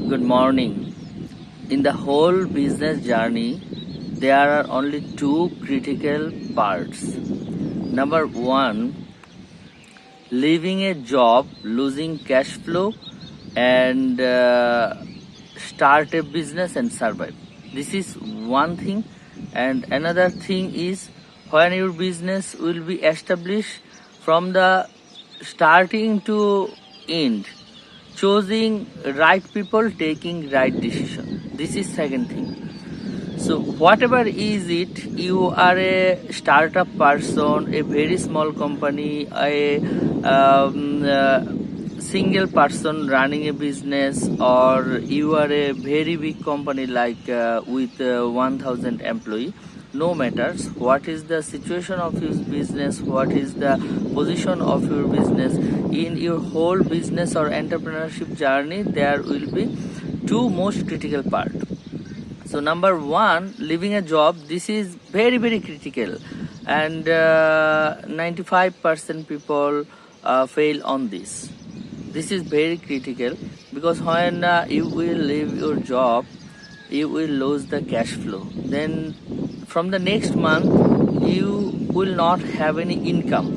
Good morning. In the whole business journey, there are only two critical parts. Number one, leaving a job, losing cash flow, and start a business and survive. This is one thing. And another thing is when your business will be established from the starting to end, choosing right people, taking right decision. This is second thing. So whatever is it, you are a startup person, a very small company, a single person running a business, or you are a very big company like with 1000 employee. No matters what is the situation of your business, what is the position of your business in your whole business or entrepreneurship journey, there will be two most critical part. So number one, leaving a job, this is very very critical, and 95% people fail on this. This is very critical because when you will leave your job, you will lose the cash flow. Then from the next month, you will not have any income.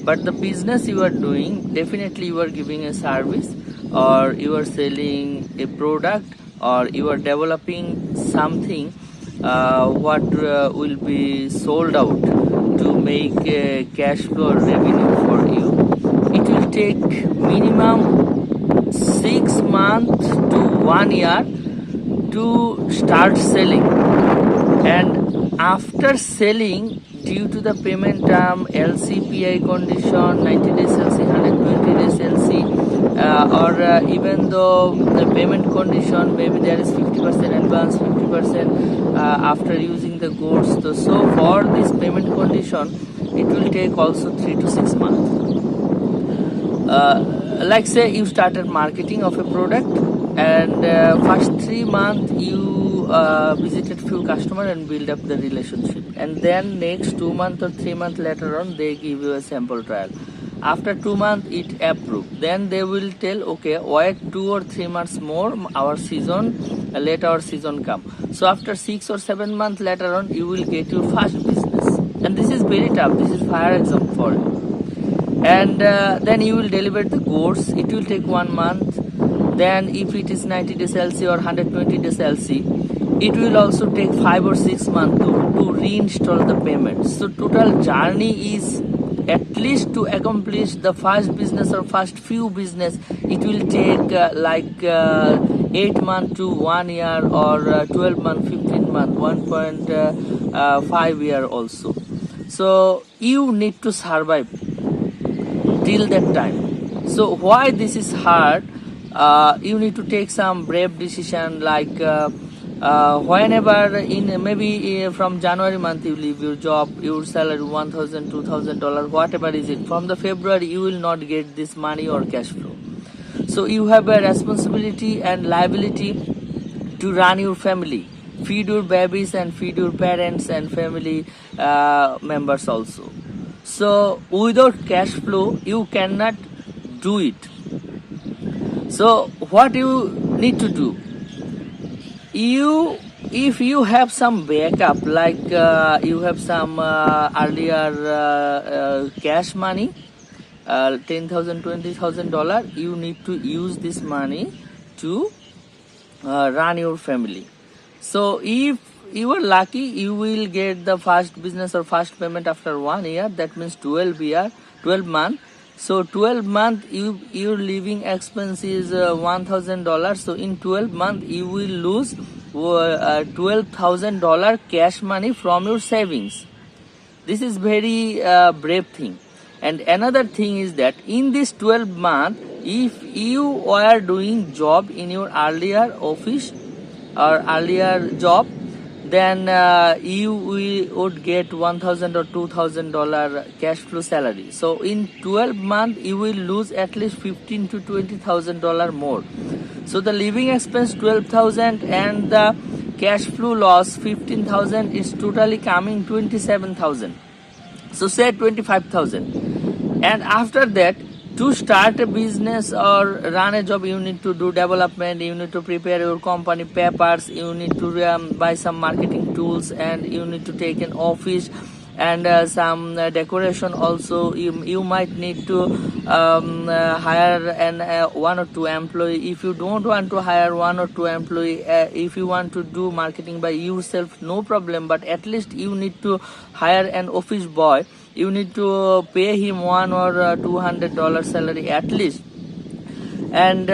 But the business you are doing, definitely you are giving a service, or you are selling a product, or you are developing something what will be sold out to make cash flow or revenue for you. It will take minimum 6 months to 1 year to start selling, and after selling, due to the payment term, LCPI condition, 90 days LC, 120 days LC, or even though the payment condition, maybe there is 50% advance, 50% after using the goods. So for this payment condition, it will take also 3 to 6 months. Like say you started marketing of a product, and first 3 months you visited few customers and build up the relationship, and then next 2 months or 3 months later on they give you a sample trial. After 2 months it approved, then they will tell, okay, wait 2 or 3 months more, our season, let our season come. So after 6 or 7 months later on, you will get your first business, and this is very tough. This is fire exam for you. And then you will deliver the goods. It will take 1 month. Then if it is 90 days LC or 120 days LC, it will also take 5 or 6 months to reinstall the payment. So total journey is, at least to accomplish the first business or first few business, it will take 8 months to 1 year, or 12 months, 15 months, 1.5 year also. So you need to survive till that time. So why this is hard? You need to take some brave decision, like whenever in maybe from January month you leave your job, your salary $1,000, $2,000, whatever is it. From the February you will not get this money or cash flow. So you have a responsibility and liability to run your family, feed your babies and feed your parents and family members also. So without cash flow, you cannot do it. So what you need to do? If you have some backup, like you have some earlier cash money, $10,000, $20,000, you need to use this money to run your family. So if you are lucky, you will get the first business or first payment after 1 year. That means 12 months. So 12 months, your living expense is $1,000. So in 12 months, you will lose $12,000 cash money from your savings. This is very brave thing. And another thing is that in this 12 months, if you were doing job in your earlier office or earlier job, then you would get $1,000 or $2,000 cash flow salary. So in 12 months, you will lose at least $15,000 to $20,000 more. So the living expense $12,000 and the cash flow loss $15,000 is totally coming $27,000. So say $25,000. And after that, To start a business or run a job, you need to do development, you need to prepare your company papers, you need to buy some marketing tools, and you need to take an office and some decoration also. You might need to hire an one or two employee. If you don't want to hire one or two employee, if you want to do marketing by yourself, no problem, but at least you need to hire an office boy. You need to pay him $100 or $200 salary at least, and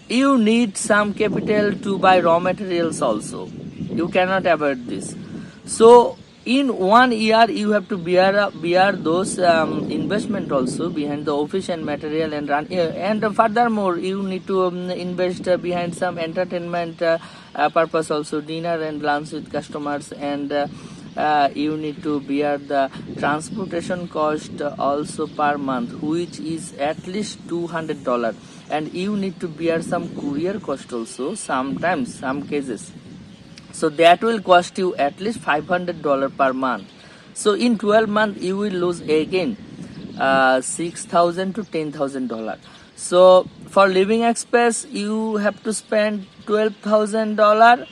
you need some capital to buy raw materials also. You cannot avoid this. So in 1 year you have to bear those investment also behind the office and material and run. And furthermore, you need to invest behind some entertainment purpose also, dinner and lunch with customers, and you need to bear the transportation cost also per month, which is at least $200, and you need to bear some courier cost also sometimes, some cases. So that will cost you at least $500 per month. So in 12 months you will lose again $6,000 to $10,000. So for living expense you have to spend $12,000,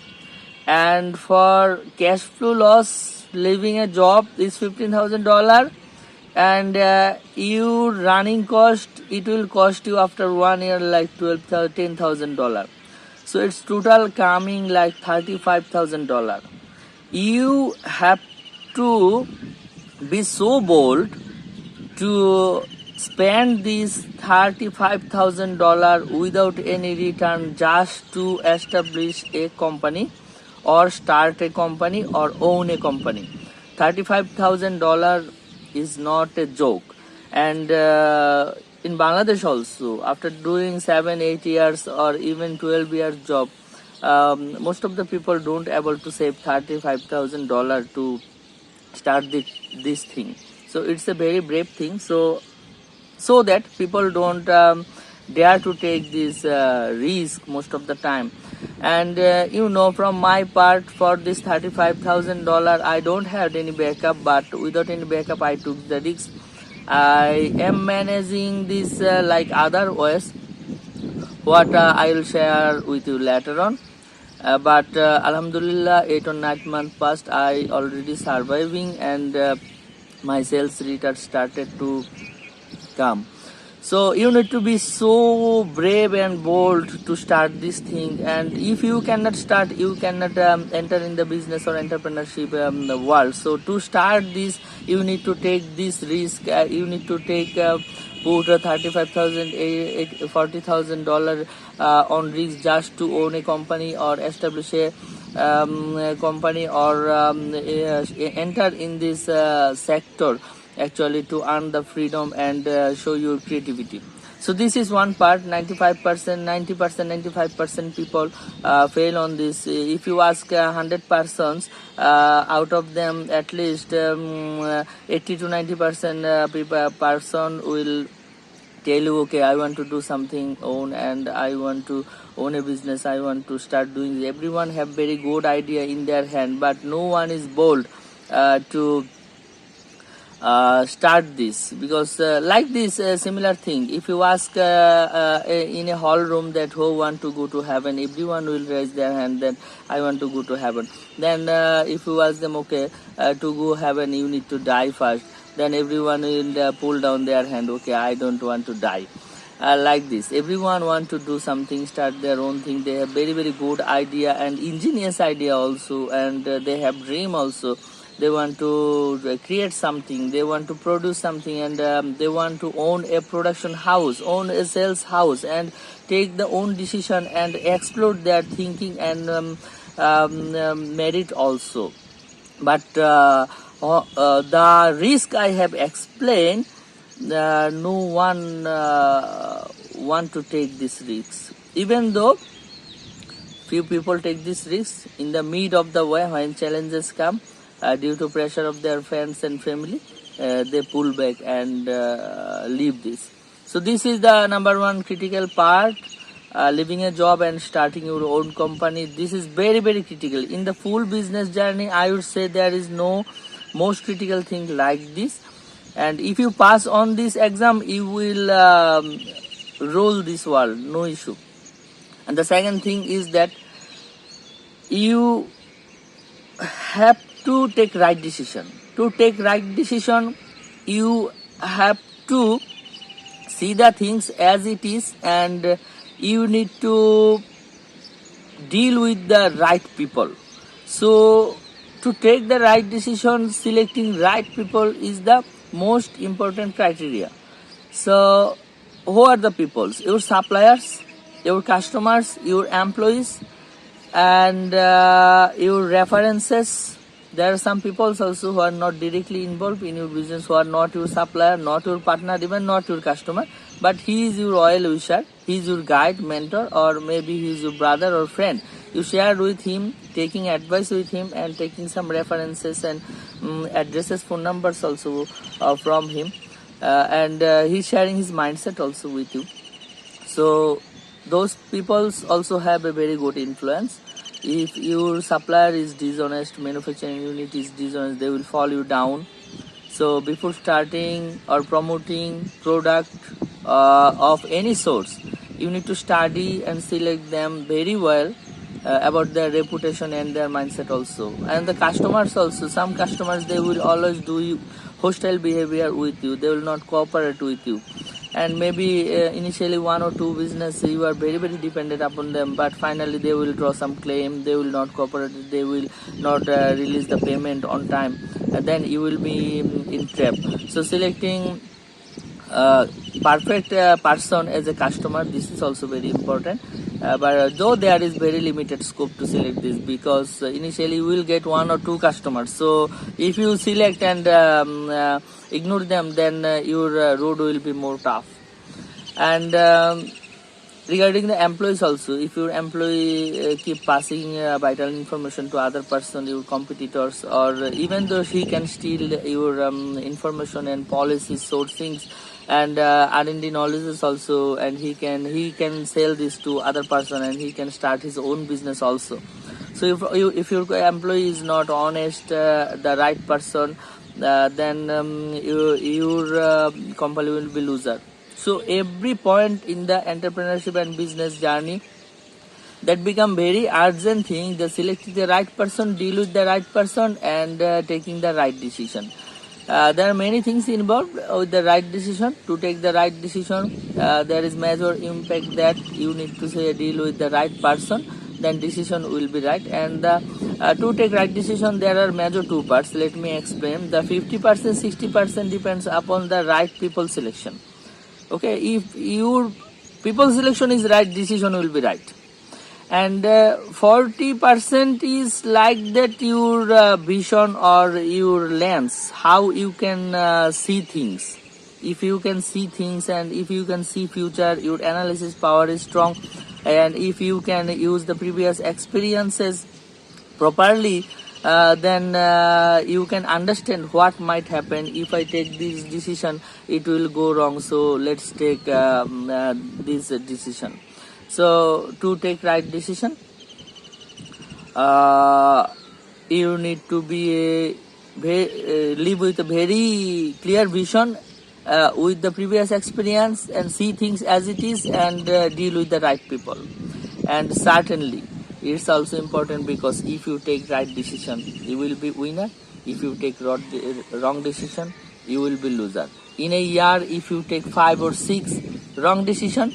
and for cash flow loss, leaving a job is $15,000, and you running cost, it will cost you after 1 year like $10,000. So it's total coming like $35,000. You have to be so bold to spend this $35,000 without any return just to establish a company or start a company or own a company. $35,000 is not a joke. And in Bangladesh also, after doing 7-8 years or even 12 years job, most of the people don't able to save $35,000 to start this thing. So it's a very brave thing. So that people don't dare to take this risk most of the time. And from my part, for this $35,000 I don't have any backup, but without any backup I took the risk. I am managing this like other ways, what I will share with you later on. But Alhamdulillah, 8 or 9 months past, I already surviving, and my sales rate started to come. So you need to be so brave and bold to start this thing. And if you cannot start, you cannot enter in the business or entrepreneurship the world. So to start this, you need to take this risk. You need to take put $35,000, $40,000 on risk just to own a company or establish a company or enter in this sector, actually, to earn the freedom and show your creativity. So this is one part. 95%, 90%, 95% people fail on this. If you ask 100 persons, out of them at least 80 to 90% person will tell you, okay, I want to do something own, and I want to own a business, I want to start doing this. Everyone have very good idea in their hand, but no one is bold to start this, because like this similar thing, if you ask in a hall room that who want to go to heaven, everyone will raise their hand that I want to go to heaven. Then if you ask them, okay, to go heaven you need to die first, then everyone will pull down their hand, okay, I don't want to die. Like this, everyone want to do something, start their own thing. They have very, very good idea and ingenious idea also, and they have dream also. They want to create something, they want to produce something, and they want to own a production house, own a sales house, and take the own decision and explode their thinking and merit also. But the risk I have explained, no one want to take this risk. Even though few people take this risk, in the mid of the way when challenges come, due to pressure of their friends and family, they pull back and leave this. So this is the number one critical part, leaving a job and starting your own company. This is very, very critical. In the full business journey, I would say there is no most critical thing like this. And if you pass on this exam, you will rule this world, no issue. And the second thing is that you have to take right decision. To take right decision, you have to see the things as it is, and you need to deal with the right people. So to take the right decision, selecting right people is the most important criteria. So who are the peoples? Your suppliers, your customers, your employees, and your references. There are some people also who are not directly involved in your business, who are not your supplier, not your partner, even not your customer, but he is your royal wisher, he is your guide, mentor, or maybe he is your brother or friend. You share with him, taking advice with him, and taking some references and addresses, phone numbers also from him, and he's sharing his mindset also with you. So those people also have a very good influence. If your supplier is dishonest, manufacturing unit is dishonest, they will fall you down. So before starting or promoting product of any source, you need to study and select them very well about their reputation and their mindset also. And the customers also, some customers, they will always do hostile behavior with you, they will not cooperate with you. And maybe initially one or two business you are very dependent upon them, but finally they will draw some claim, they will not cooperate, they will not release the payment on time, and then you will be in trap. So selecting perfect person as a customer, this is also very important. But though there is very limited scope to select this, because initially you will get one or two customers. So if you select and ignore them, then your road will be more tough. And regarding the employees also, if your employee keep passing vital information to other person, your competitors, or even though he can steal your information and policies, sourcings, and R&D knowledge also, and he can sell this to other person, and he can start his own business also. So if your employee is not honest, the right person, then your company will be loser. So every point in the entrepreneurship and business journey, that become very urgent thing, the selecting the right person, deal with the right person, and taking the right decision. There are many things involved with the right decision. To take the right decision, there is major impact that you need to say deal with the right person, then decision will be right. And to take right decision, there are major two parts. Let me explain. The 50%, 60% depends upon the right people selection. Okay, if your people selection is right, decision will be right. And 40% is like that your vision or your lens, how you can see things. If you can see things, and if you can see future, your analysis power is strong. And if you can use the previous experiences properly, then you can understand what might happen. If I take this decision, it will go wrong, so let's take this decision. So to take right decision, you need to be live with a very clear vision, with the previous experience, and see things as it is, and deal with the right people. And certainly it's also important, because if you take right decision, you will be winner. If you take wrong decision, you will be loser. In a year, if you take 5 or 6 wrong decision,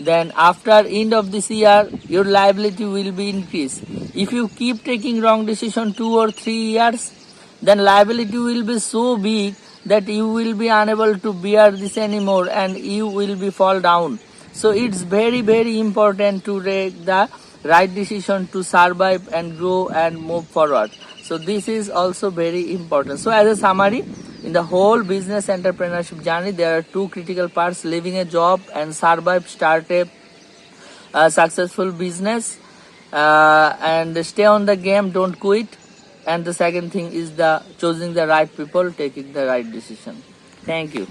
then after end of this year, your liability will be increased. If you keep taking wrong decision 2 or 3 years, then liability will be so big that you will be unable to bear this anymore, and you will be fall down. So it's very important to take the right decision to survive and grow and move forward. So this is also very important. So as a summary, in the whole business entrepreneurship journey, there are two critical parts: leaving a job and survive, start a successful business, and stay on the game, don't quit. And the second thing is the choosing the right people, taking the right decision. Thank you.